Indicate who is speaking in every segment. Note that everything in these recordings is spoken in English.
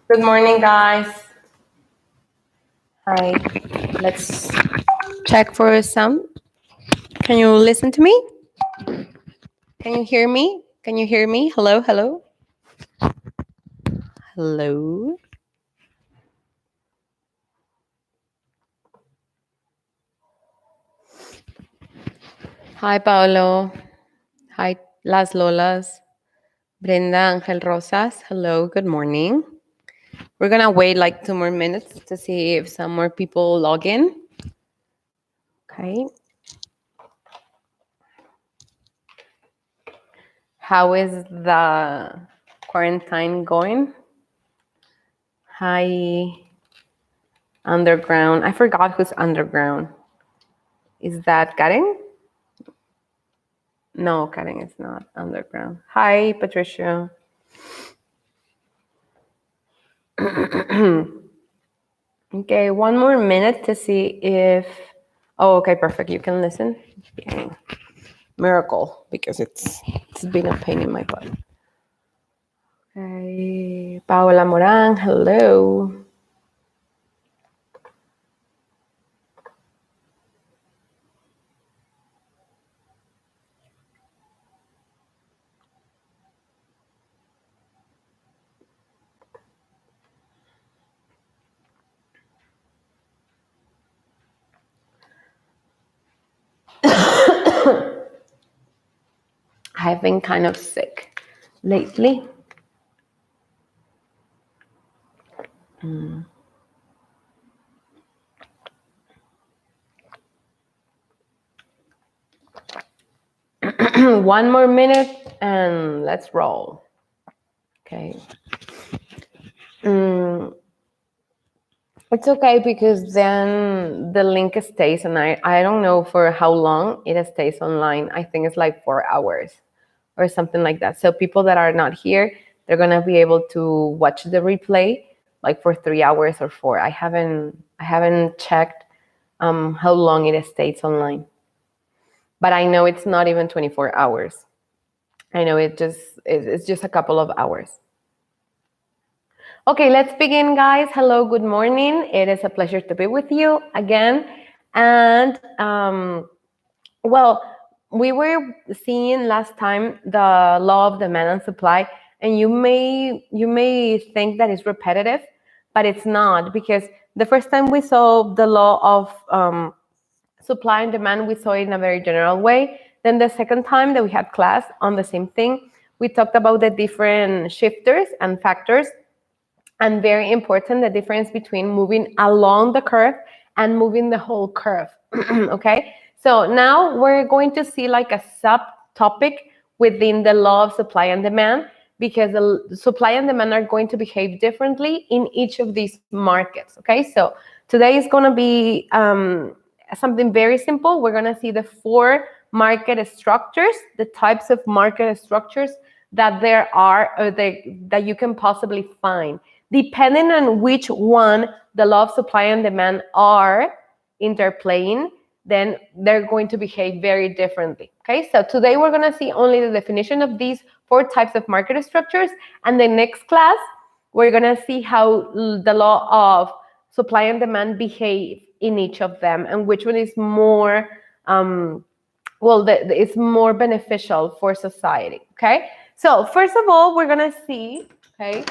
Speaker 1: Good morning, guys. Hi. Let's check for sound. Can you listen to me? Can you hear me? Can you hear me? Hello, hello. Hello. Hi, Paolo. Hi, Las Lolas. Brenda Angel Rosas. Hello, good morning. We're going to wait like 2 more minutes to see if some more people log in. Okay. How is the quarantine going? Hi, Underground. I forgot who's Underground. Is that Karen? No, Karen is not Underground. Hi, Patricia. Okay, 1 more minute to see if... Oh, okay, perfect. You can listen. Yeah. Miracle, because it's been a pain in my butt. Okay, Paola Moran, hello. I've been kind of sick lately. One more minute and let's roll. Okay. It's okay because then the link stays, and I don't know for how long it stays online. I think it's like 4 hours or something like that. So people that are not here, they're gonna be able to watch the replay like for 3 hours or 4. I haven't checked how long it stays online, but I know it's not even 24 hours. I know it's just a couple of hours. Okay, let's begin, guys. Hello, good morning. It is a pleasure to be with you again. And well, we were seeing last time the law of demand and supply, and you may think that it's repetitive, but it's not, because the first time we saw the law of supply and demand, we saw it in a very general way. Then the second time that we had class on the same thing, we talked about the different shifters and factors. And very important, the difference between moving along the curve and moving the whole curve. Okay, so now we're going to see like a subtopic within the law of supply and demand, because the supply and demand are going to behave differently in each of these markets. Okay, so today is going to be something very simple. We're going to see the 4 market structures, the types of market structures that there are, or that you can possibly find. Depending on which one the law of supply and demand are interplaying, then they're going to behave very differently. Okay, so today we're going to see only the definition of these 4 types of market structures, and the next class we're going to see how the law of supply and demand behave in each of them, and which one is more it's more beneficial for society. Okay, so first of all, we're going to see, okay,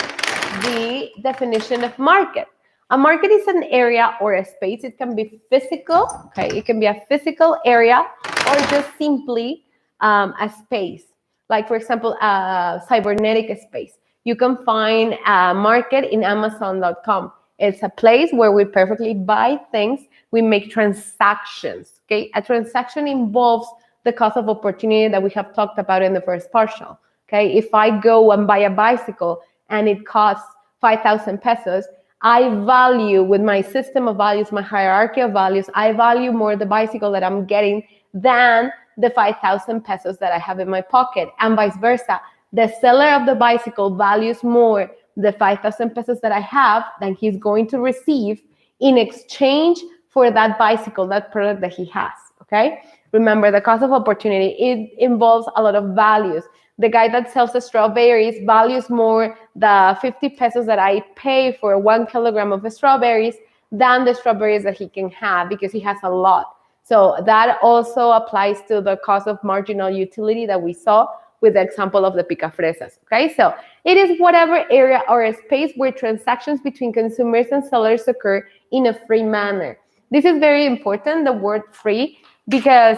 Speaker 1: the definition of market. A market is an area or a space. It can be physical, okay? It can be a physical area, or just simply a space. Like, for example, a cybernetic space. You can find a market in Amazon.com. It's a place where we perfectly buy things. We make transactions, okay? A transaction involves the cost of opportunity that we have talked about in the first partial. Okay, if I go and buy a bicycle and it costs 5,000 pesos, I value, with my system of values, my hierarchy of values, I value more the bicycle that I'm getting than the 5,000 pesos that I have in my pocket, and vice versa. The seller of the bicycle values more the 5,000 pesos that I have than he's going to receive in exchange for that bicycle, that product that he has, okay? Remember, the cost of opportunity, it involves a lot of values. The guy that sells the strawberries values more the 50 pesos that I pay for 1 kilogram of strawberries than the strawberries that he can have because he has a lot. So that also applies to the cost of marginal utility that we saw with the example of the picafresas, okay? So it is whatever area or space where transactions between consumers and sellers occur in a free manner. This is very important, the word free, because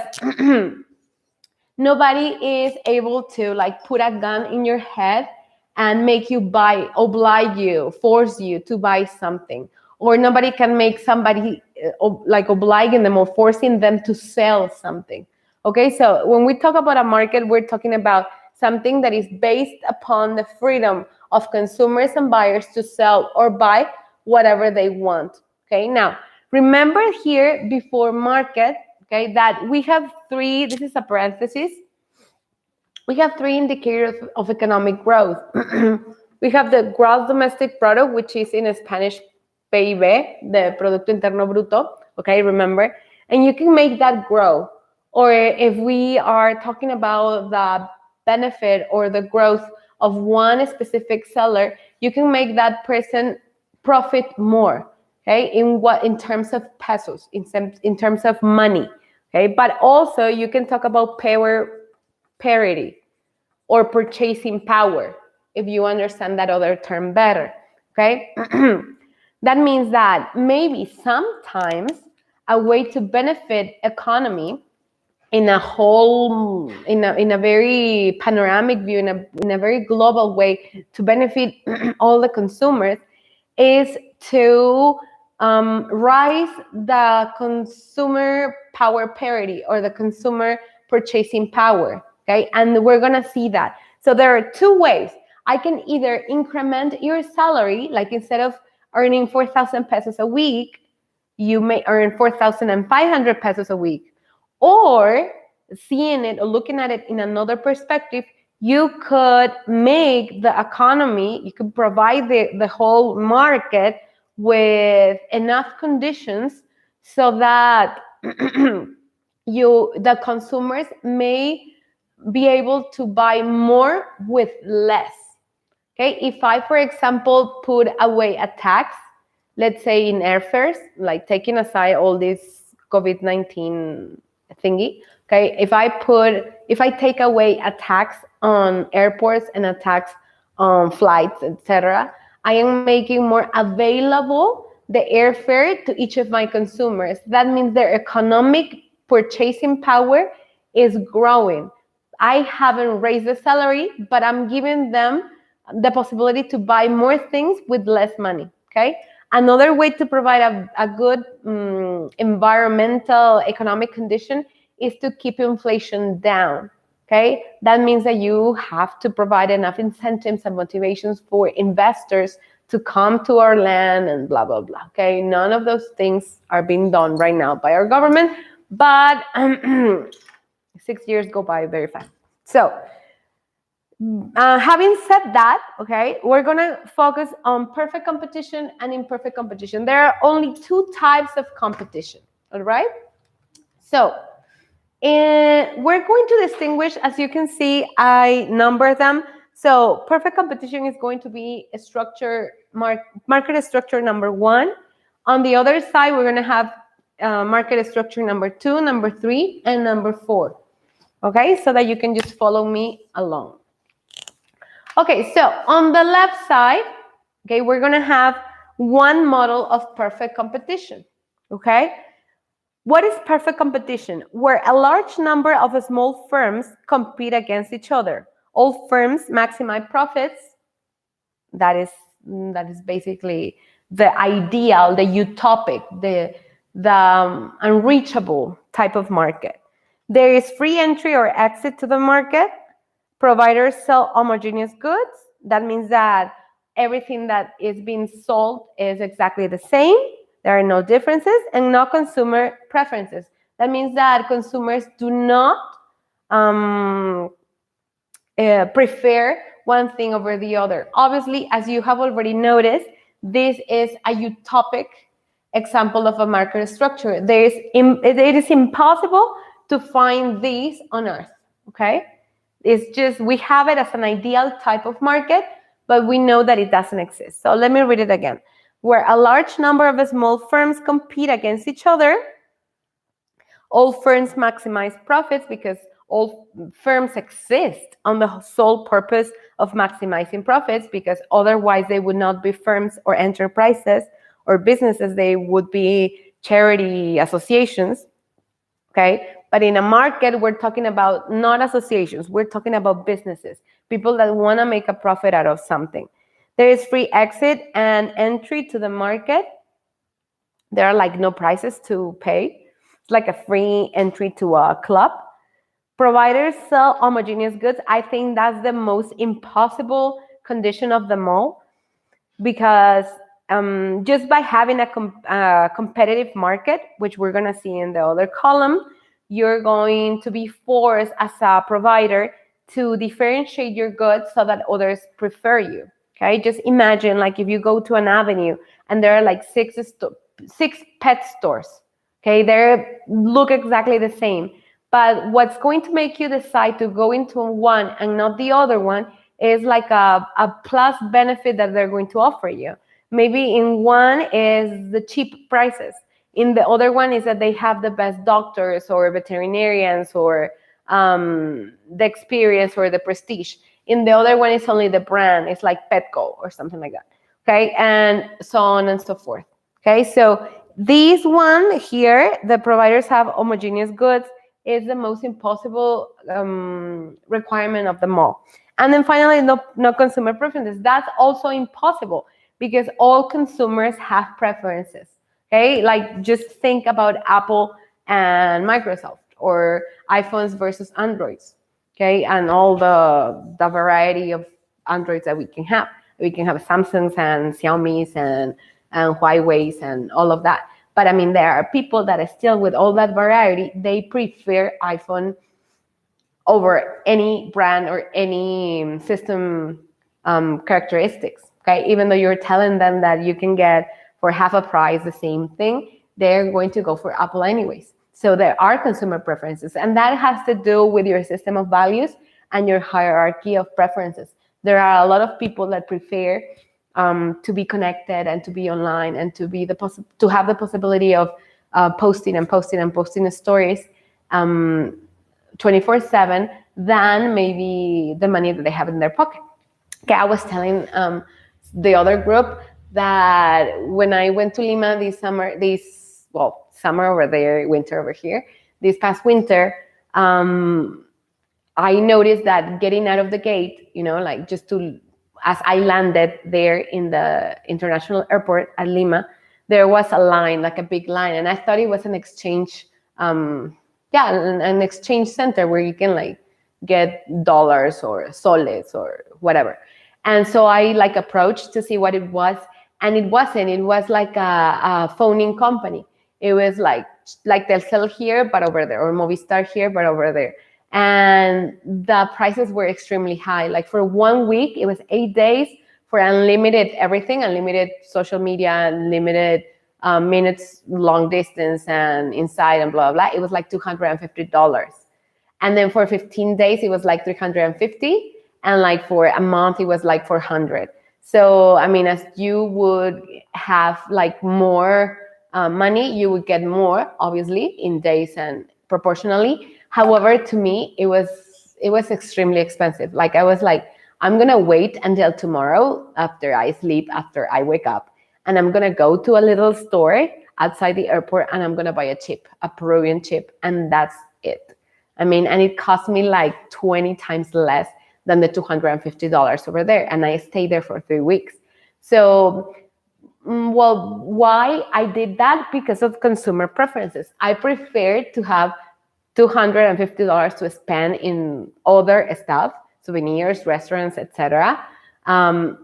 Speaker 1: nobody is able to like put a gun in your head and make you buy, oblige you, force you to buy something. Or nobody can make somebody like obliging them or forcing them to sell something. Okay, so when we talk about a market, we're talking about something that is based upon the freedom of consumers and buyers to sell or buy whatever they want. Okay, now remember here before market, okay, that we have three, this is a parenthesis, we have three indicators of economic growth. We have the gross domestic product, which is in Spanish PIB, the Producto Interno Bruto, okay, remember, and you can make that grow. Or if we are talking about the benefit or the growth of one specific seller, you can make that person profit more, okay, in terms of pesos, in terms of money, okay. But also you can talk about power parity or purchasing power if you understand that other term better, okay. That means that maybe sometimes a way to benefit economy in a whole, in a very panoramic view, in a very global way, to benefit all the consumers, is to rise the consumer power parity or the consumer purchasing power, okay? And we're gonna see that. So there are two ways. I can either increment your salary, like instead of earning 4,000 pesos a week, you may earn 4,500 pesos a week. Or seeing it or looking at it in another perspective, you could make the economy, you could provide the whole market with enough conditions so that the consumers may be able to buy more with less. Okay, if I, for example, put away a tax, let's say in airfares, like taking aside all this COVID-19 thingy, okay, if I take away a tax on airports and a tax on flights, etc., I am making more available the airfare to each of my consumers. That means their economic purchasing power is growing. I haven't raised the salary, but I'm giving them the possibility to buy more things with less money, okay? Another way to provide a good environmental economic condition is to keep inflation down, okay? That means that you have to provide enough incentives and motivations for investors to come to our land and blah, blah, blah, okay? None of those things are being done right now by our government, but 6 years go by very fast. So, having said that, okay, we're gonna focus on perfect competition and imperfect competition. There are only two types of competition, all right? So, we're going to distinguish, as you can see, I number them. So, perfect competition is going to be a structure, market structure number 1. On the other side, we're gonna have market structure number 2, number 3, and number 4. Okay, so that you can just follow me along. Okay, so on the left side, okay, we're gonna have one model of perfect competition, okay? What is perfect competition? Where a large number of small firms compete against each other. All firms maximize profits. That is basically the ideal, the utopic, the unreachable type of market. There is free entry or exit to the market. Providers sell homogeneous goods. That means that everything that is being sold is exactly the same. There are no differences, and no consumer preferences. That means that consumers do not prefer one thing over the other. Obviously, as you have already noticed, this is a utopic example of a market structure. It is impossible to find these on Earth, okay? It's just, we have it as an ideal type of market, but we know that it doesn't exist. So let me read it again. Where a large number of small firms compete against each other, all firms maximize profits because all firms exist on the sole purpose of maximizing profits, because otherwise they would not be firms or enterprises or businesses. They would be charity associations, okay? But in a market, we're talking about not associations, we're talking about businesses, people that want to make a profit out of something. There is free exit and entry to the market. There are like no prices to pay. It's like a free entry to a club. Providers sell homogeneous goods. I think that's the most impossible condition of them all, because just by having a competitive market, which we're going to see in the other column, you're going to be forced as a provider to differentiate your goods so that others prefer you. Okay, just imagine like if you go to an avenue and there are like six pet stores. Okay, they look exactly the same. But what's going to make you decide to go into one and not the other one is like a plus benefit that they're going to offer you. Maybe in one is the cheap prices. In the other one is that they have the best doctors or veterinarians or the experience or the prestige. In the other one, it's only the brand. It's like Petco or something like that. Okay, and so on and so forth. Okay, so this one here, the providers have homogeneous goods, is the most impossible requirement of them all. And then finally, no consumer preferences. That's also impossible because all consumers have preferences. Okay, like just think about Apple and Microsoft, or iPhones versus Androids. Okay, and all the variety of Androids that we can have. We can have Samsungs and Xiaomi's and Huawei's and all of that. But I mean, there are people that are still, with all that variety, they prefer iPhone over any brand or any system characteristics. Okay, even though you're telling them that you can get for half a price the same thing, they're going to go for Apple anyways. So there are consumer preferences, and that has to do with your system of values and your hierarchy of preferences. There are a lot of people that prefer to be connected and to be online and to have the possibility of posting stories 24/7 than maybe the money that they have in their pocket. Okay, I was telling the other group that when I went to Lima this summer over there, winter over here, this past winter, I noticed that getting out of the gate, like as I landed there in the international airport at Lima, there was a line, like a big line, and I thought it was an exchange, an exchange center where you can like get dollars or soles or whatever. And so I like approached to see what it was, and it wasn't. It was like a phoning company. It was like Telcel here, but over there, or Movistar here, but over there. And the prices were extremely high. Like for 1 week, it was 8 days for unlimited everything, unlimited social media, unlimited minutes, long distance, and inside, and blah, blah, blah. It was like $250. And then for 15 days, it was like $350. And like for a month, it was like $400. So, I mean, as you would have like more money, you would get more, obviously, in days and proportionally. However, to me, it was extremely expensive. Like I was like, I'm gonna wait until tomorrow after I sleep, after I wake up, and I'm gonna go to a little store outside the airport and I'm gonna buy a chip, a Peruvian chip, and that's it. I mean, and it cost me like 20 times less than the $250 over there, and I stayed there for 3 weeks. So, well, why I did that? Because of consumer preferences. I prefer to have $250 to spend in other stuff. souvenirs, restaurants, etc.,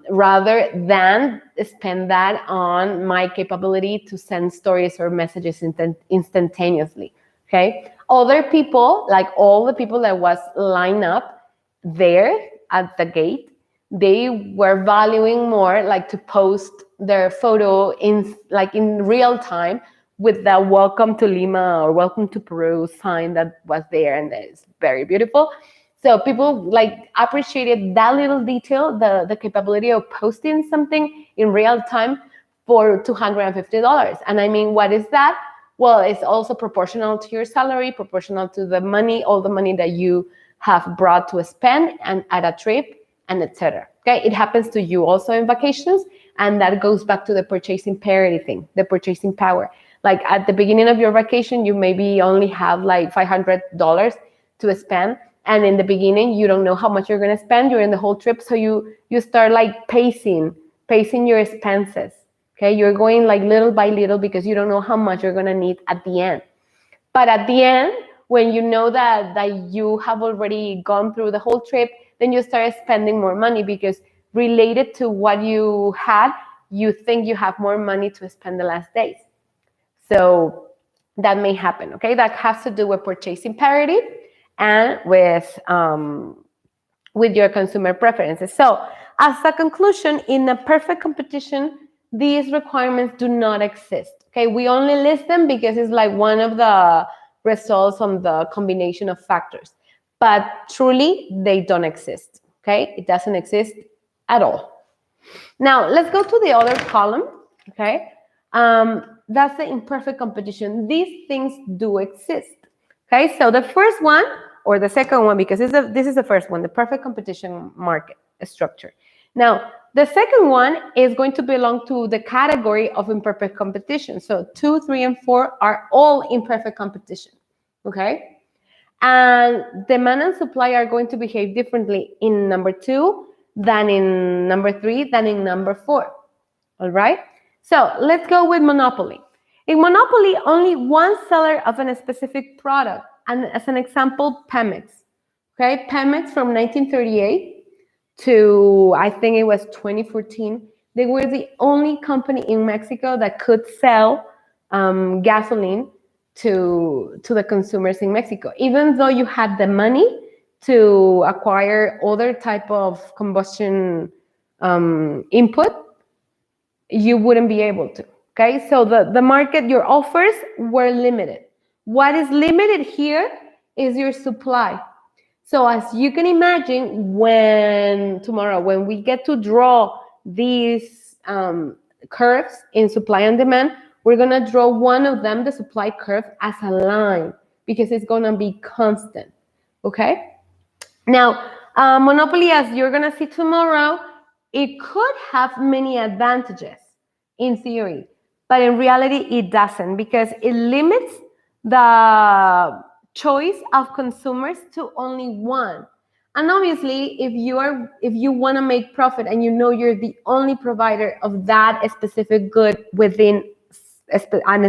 Speaker 1: rather than spend that on my capability to send stories or messages instantaneously. Okay. Other people, like all the people that was lined up there at the gate, they were valuing more like to post their photo in real time with the welcome to Lima or welcome to Peru sign that was there, and it's very beautiful. So people like appreciated that little detail, the capability of posting something in real time for $250. And I mean, what is that? Well, it's also proportional to your salary, proportional to the money, all the money that you have brought to spend and at a trip, and etc. Okay, it happens to you also in vacations, and that goes back to the purchasing parity thing, the purchasing power. Like at the beginning of your vacation, you maybe only have like $500 to spend, and in the beginning, you don't know how much you're going to spend during the whole trip, so you start like pacing your expenses. Okay, you're going like little by little because you don't know how much you're going to need at the end. But at the end, when you know that you have already gone through the whole trip, then you start spending more money because related to what you had, you think you have more money to spend the last days. So that may happen, okay? That has to do with purchasing parity and with your consumer preferences. So as a conclusion, in a perfect competition, these requirements do not exist, okay? We only list them because it's like one of the results on the combination of factors. But truly, they don't exist, okay? It doesn't exist at all. Now, let's go to the other column, okay? That's the imperfect competition. These things do exist, okay? So the first one, or the second one, because this is the first one, the perfect competition market structure. Now, the second one is going to belong to the category of imperfect competition. So 2, 3, and 4 are all imperfect competition, okay? And demand and supply are going to behave differently in number 2 than in number 3 than in number 4, all right? So let's go with monopoly. In monopoly, only one seller of a specific product, and as an example, Pemex, okay? Pemex from 1938 to, I think it was 2014, they were the only company in Mexico that could sell gasoline to the consumers in Mexico. Even though you had the money to acquire other type of combustion input, you wouldn't be able to, okay? So the market, your offers were limited. What is limited here is your supply. So as you can imagine, when we get to draw these curves in supply and demand, we're gonna draw one of them, the supply curve, as a line because it's gonna be constant, okay? Now, monopoly, as you're gonna see tomorrow, it could have many advantages in theory, but in reality, it doesn't because it limits the choice of consumers to only one. And obviously, if you want to make profit and you know you're the only provider of that specific good within a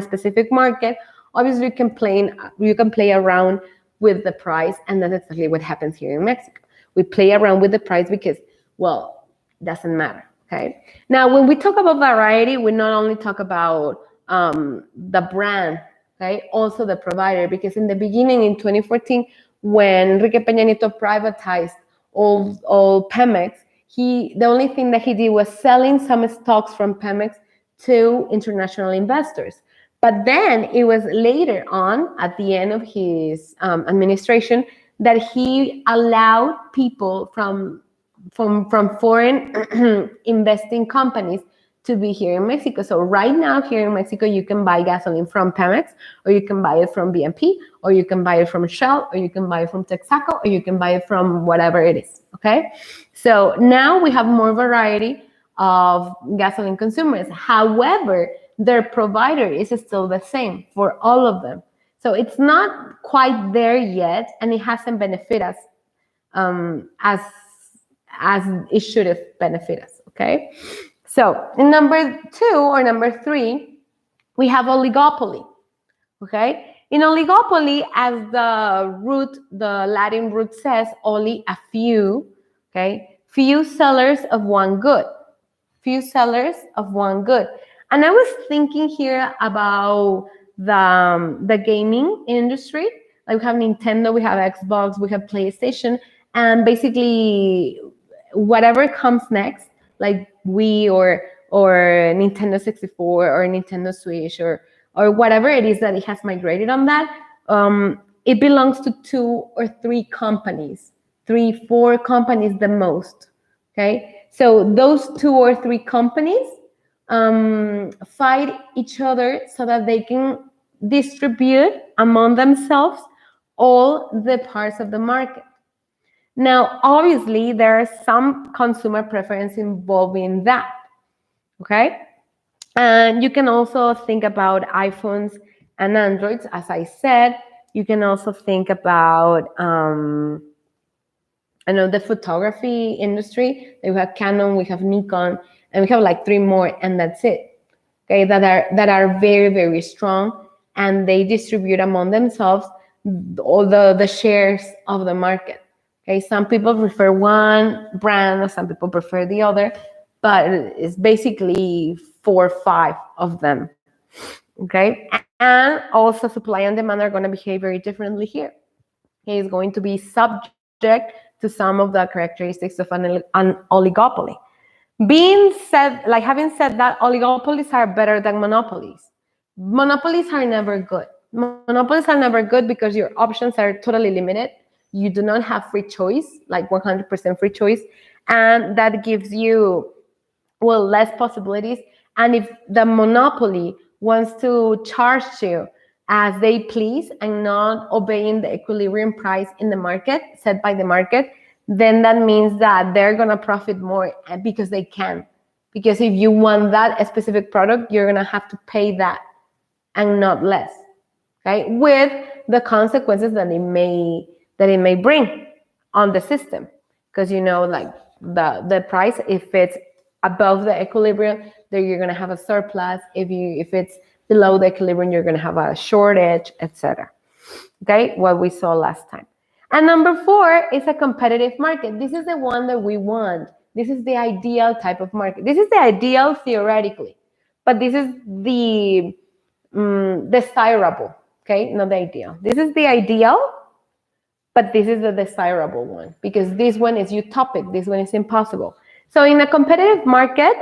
Speaker 1: specific market, obviously you can play around with the price, and that's exactly what happens here in Mexico. We play around with the price because, well, it doesn't matter. Okay. Now, when we talk about variety, we not only talk about the brand, okay, also the provider, because in the beginning, in 2014, when Enrique Peña Nieto privatized all Pemex, the only thing that he did was selling some stocks from Pemex to international investors. But then it was later on, at the end of his administration, that he allowed people from foreign investing companies to be here in Mexico. So right now here in Mexico, you can buy gasoline from Pemex, or you can buy it from BNP, or you can buy it from Shell, or you can buy it from Texaco, or you can buy it from whatever it is, okay? So now we have more variety of gasoline consumers. However, their provider is still the same for all of them. So it's not quite there yet, and it hasn't benefited us as it should have benefited us, okay? So in number 2 or number 3, we have oligopoly, okay? In oligopoly, as the Latin root says, oli, a few, Okay, few sellers of one good. Few sellers of one good. And I was thinking here about the gaming industry. Like we have Nintendo, we have Xbox, we have PlayStation, and basically whatever comes next, like Wii or Nintendo 64 or Nintendo Switch or whatever it is that it has migrated on that, it belongs to 2 or 3 companies, 3, 4 companies the most. Okay, so those 2 or 3 companies fight each other so that they can distribute among themselves all the parts of the market. Now, obviously, there are some consumer preference involved in that. Okay, and you can also think about iPhones and Androids, as I said. You can also think about I know the photography industry. We have Canon, we have Nikon, and we have like 3 more, and that's it. Okay, that are very, very strong, and they distribute among themselves all the shares of the market. Okay, some people prefer one brand, some people prefer the other, but it's basically 4 or 5 of them. Okay, and also supply and demand are going to behave very differently here. Okay, it's going to be subject to some of the characteristics of an oligopoly. Being said, like having said that, oligopolies are better than monopolies. Monopolies are never good. Monopolies are never good because your options are totally limited. You do not have free choice, like 100% free choice, and that gives you, well, less possibilities. And if the monopoly wants to charge you as they please and not obeying the equilibrium price in the market set by the market, then that means that they're going to profit more because they can. Because if you want that specific product, you're going to have to pay that and not less. Okay, with the consequences that it may bring on the system. Because like the price, if it's above the equilibrium, then you're going to have a surplus. If it's below the equilibrium, you're going to have a shortage, etc. Okay, what we saw last time. And number 4 is a competitive market. This is the one that we want. This is the ideal type of market. This is the ideal theoretically, but this is the desirable. Okay, not the ideal. This is the ideal, but this is the desirable one because this one is utopic. This one is impossible. So in a competitive market,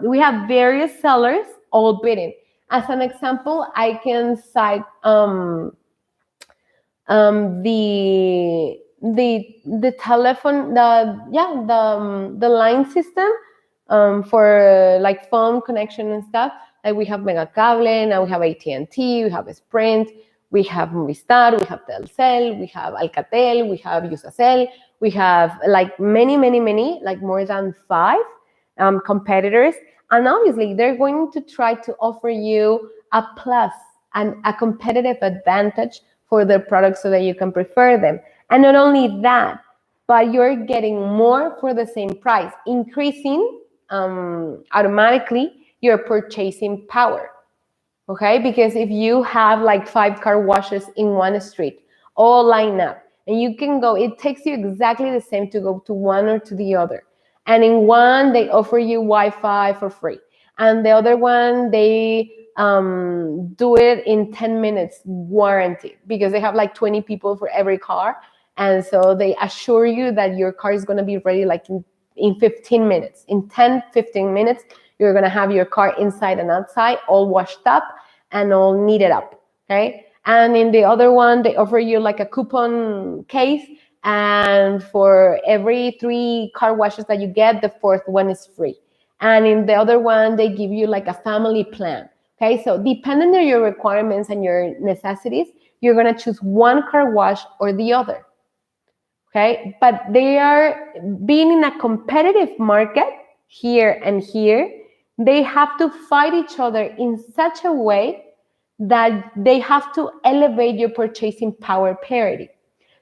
Speaker 1: we have various sellers all bidding. As an example, I can cite the telephone, the line system for like phone connection and stuff. Like we have Megacable, now we have AT&T, we have Sprint, we have Movistar, we have Telcel, we have Alcatel, we have Usacell, we have like many, like more than 5 competitors. And obviously, they're going to try to offer you a plus and a competitive advantage for their products so that you can prefer them. And not only that, but you're getting more for the same price, increasing automatically your purchasing power. Okay, because if you have like 5 car washes in one street, all lined up, and you can go, it takes you exactly the same to go to one or to the other. And in one, they offer you Wi-Fi for free. And the other one, they do it in 10 minutes warranty because they have like 20 people for every car. And so they assure you that your car is going to be ready like in 15 minutes. In 10, 15 minutes, you're going to have your car inside and outside, all washed up and all neated up, okay? And in the other one, they offer you like a coupon case, and for every 3 car washes that you get, the 4th one is free. And in the other one, they give you like a family plan, okay? So depending on your requirements and your necessities, you're going to choose one car wash or the other, okay? But they are being in a competitive market here and here. They have to fight each other in such a way that they have to elevate your purchasing power parity.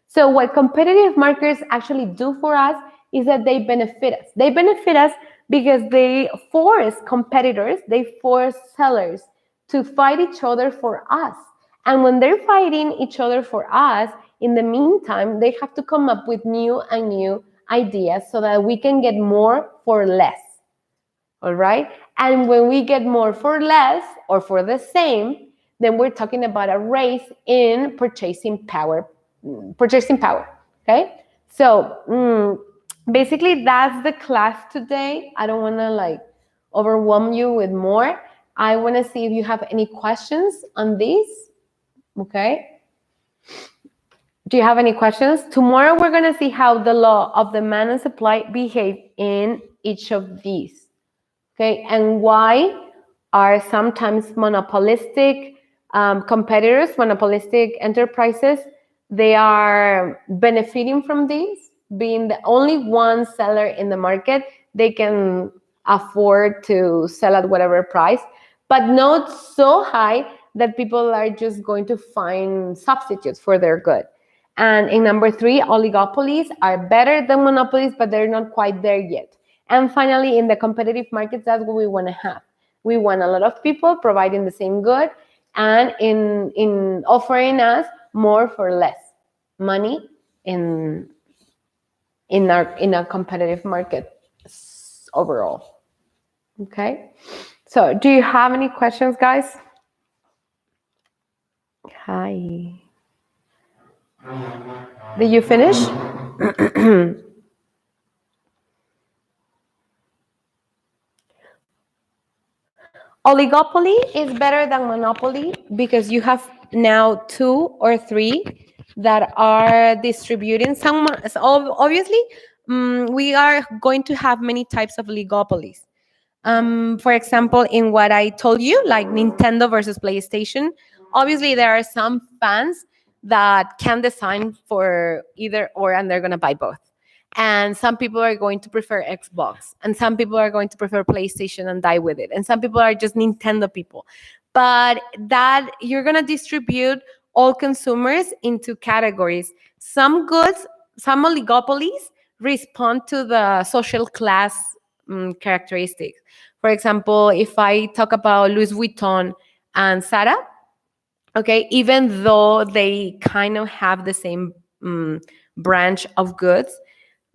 Speaker 1: So what competitive markets actually do for us is that they benefit us. They benefit us because they force competitors, they force sellers to fight each other for us. And when they're fighting each other for us, in the meantime, they have to come up with new ideas so that we can get more for less. All right. And when we get more for less or for the same, then we're talking about a raise in purchasing power. Purchasing power. Okay. So basically, that's the class today. I don't want to like overwhelm you with more. I want to see if you have any questions on this. Okay. Do you have any questions? Tomorrow we're going to see how the law of demand and supply behave in each of these. Okay, and why are sometimes monopolistic competitors, monopolistic enterprises, they are benefiting from this, being the only one seller in the market. They can afford to sell at whatever price, but not so high that people are just going to find substitutes for their good. And in number 3, oligopolies are better than monopolies, but they're not quite there yet. And finally, in the competitive markets, that's what we want to have. We want a lot of people providing the same good and in offering us more for less money in our competitive market overall. Okay. So do you have any questions, guys? Hi. Did you finish? Oligopoly is better than monopoly because you have now 2 or 3 that are distributing some. So obviously, we are going to have many types of oligopolies. For example, in what I told you, like Nintendo versus PlayStation, obviously there are some fans that can design for either or, and they're going to buy both. And some people are going to prefer Xbox, and some people are going to prefer PlayStation and die with it, and some people are just Nintendo people. But that you're going to distribute all consumers into categories. Some goods, some oligopolies respond to the social class characteristics. For example, if I talk about Louis Vuitton and Zara, okay, even though they kind of have the same branch of goods,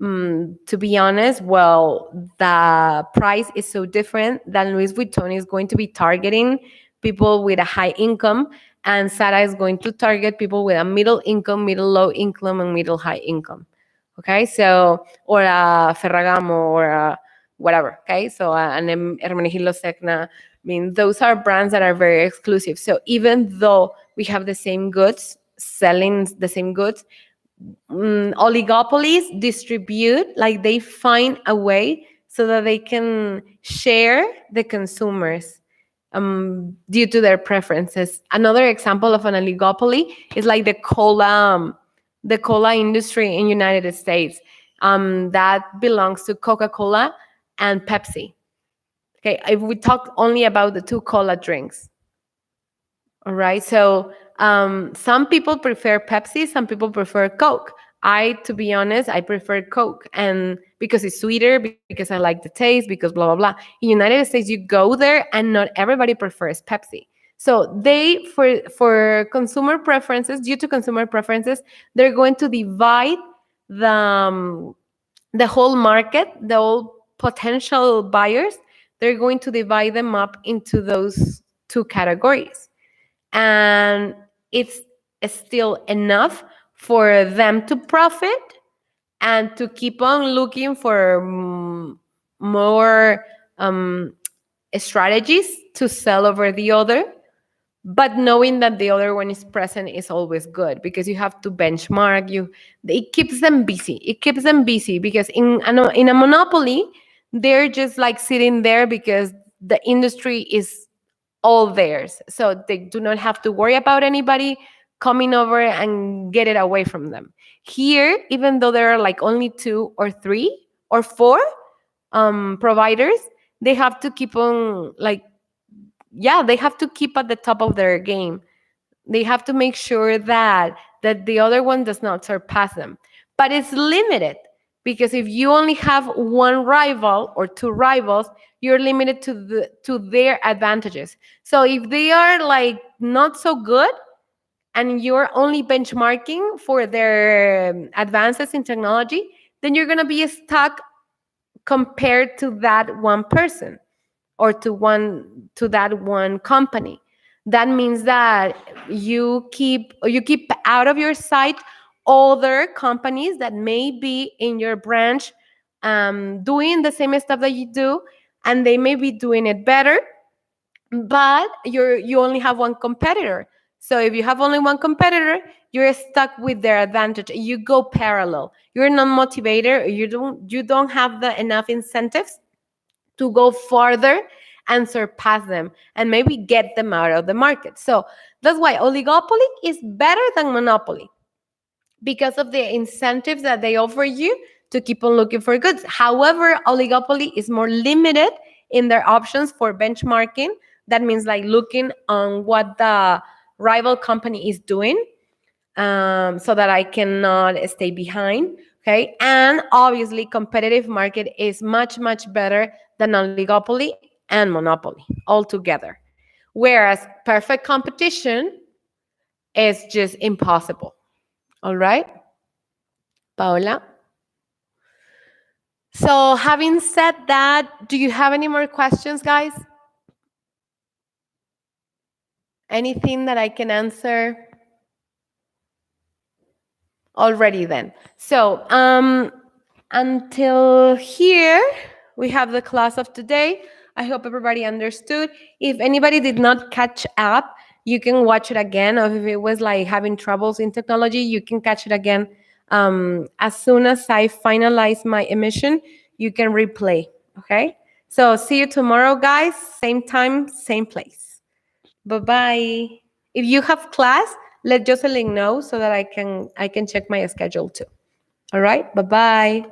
Speaker 1: to be honest, well, the price is so different that Louis Vuitton is going to be targeting people with a high income, and Zara is going to target people with a middle income, middle low income, and middle high income. Okay, so, or a Ferragamo or a whatever. Okay, so an Hermenegildo Secna. I mean, those are brands that are very exclusive. So even though we have the same goods, selling the same goods, oligopolies distribute, like they find a way so that they can share the consumers due to their preferences. Another example of an oligopoly is like the cola industry in United States. That belongs to Coca-Cola and Pepsi. Okay, if we talk only about the 2 cola drinks. All right, so some people prefer Pepsi, some people prefer Coke. To be honest, I prefer Coke, and because it's sweeter, because I like the taste, because blah, blah, blah. In United States, you go there and not everybody prefers Pepsi. So they, for consumer preferences, due to consumer preferences, they're going to divide the whole market, the whole potential buyers, they're going to divide them up into those 2 categories. And it's still enough for them to profit and to keep on looking for more strategies to sell over the other, but knowing that the other one is present is always good, because you have to benchmark. It keeps them busy because in a monopoly, they're just like sitting there because the industry is all theirs. So they do not have to worry about anybody coming over and get it away from them. Here, even though there are like only 2 or 3 or 4 providers, they have to keep on they have to keep at the top of their game. They have to make sure that the other one does not surpass them. But it's limited, because if you only have 1 rival or 2 rivals, you're limited to their advantages. So if they are like not so good and you're only benchmarking for their advances in technology, then you're going to be stuck compared to that one person or to that one company. That means that you keep out of your sight other companies that may be in your branch, doing the same stuff that you do, and they may be doing it better, but you only have one competitor. So if you have only one competitor, you're stuck with their advantage. You go parallel. You're not motivated. You don't have the enough incentives to go farther and surpass them and maybe get them out of the market. So that's why oligopoly is better than monopoly, because of the incentives that they offer you to keep on looking for goods. However, oligopoly is more limited in their options for benchmarking. That means like looking on what the rival company is doing, so that I cannot stay behind. Okay. And obviously, competitive market is much, much better than oligopoly and monopoly altogether. Whereas perfect competition is just impossible. All right, Paola? So, having said that, do you have any more questions, guys? Anything that I can answer? Already then. So, until here, we have the class of today. I hope everybody understood. If anybody did not catch up, you can watch it again. Or if it was like having troubles in technology, you can catch it again. As soon as I finalize my emission, you can replay. Okay? So see you tomorrow, guys. Same time, same place. Bye-bye. If you have class, let Jocelyn know so that I can check my schedule too. All right? Bye-bye.